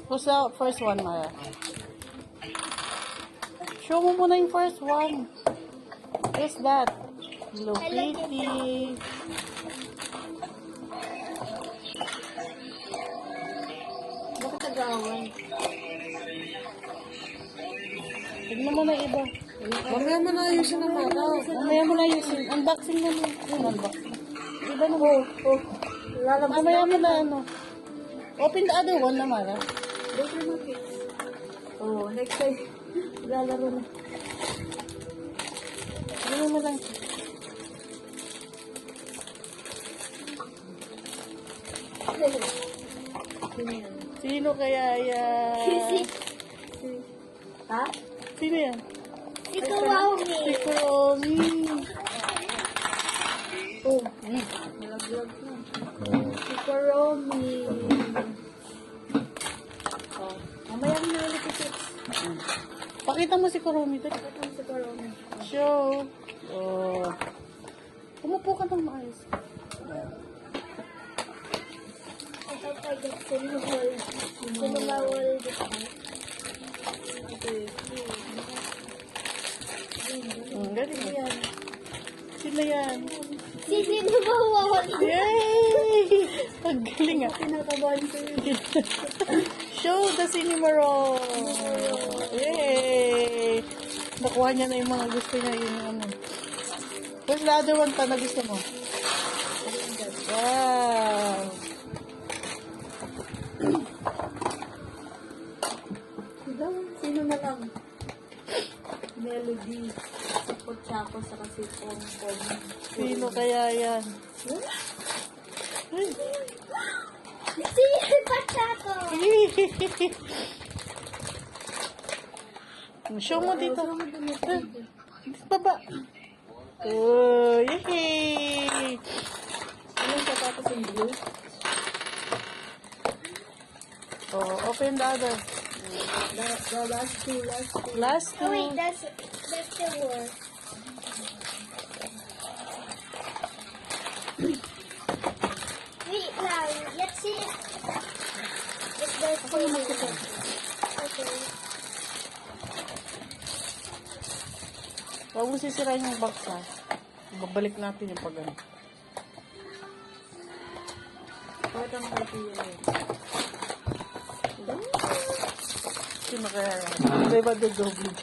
Who's the first one, Mara? Show mo muna yung first one. Who's that? Hello Kitty. Bakit nag-aaway? Tignan mo na iba. Mamaya mo na ayusin ang mata. Mamaya mo na ayusin. Unboxing na mo. Yung unboxing. Iba na mo. Lalabas Mamaya mo na ano. Open the other one na, Mara. Later mo, kids. Oh, next time. Lalaro na. Gawin mo lang. Sino kaya yan? Ha? Sino yan? Si Kuromi. Si Kuromi. Oh, nalaglag na. Si Kuromi. Oh, mamaya mo na ulit si kids. Pakita mo si Kuromi. Ito si Kuromi. Show. Oh. Umupo ka ng maayos. Ito pa yung sinumawal. Sinumawal dito. Galing yan. Sino yan? Si sinumawal. Yay! Ang galing ah. Pinakabahan ko yun. Show the Cinnamoroll. Yay! Nakuha niya na yung mga gusto niya. Yun yung ano. Where's the other one pa na gusto mo? Wow! Sino na lang? Melody. Si Pochako sa kasi Pom-Pom. Sino kaya yan? Ay. Si Pochako! Show mo dito. Baba. Oh, yay! Anong sapatos yung blue? Oh, open the other. The last two. Last two. Oh wait, that's the war. Wait, now, let's see if there's okay. Huwag mo sisirain yung box ha. Babalik natin yung pag ano. Bakit ang happy yun? Sino kaya yan? Iba-iba the double.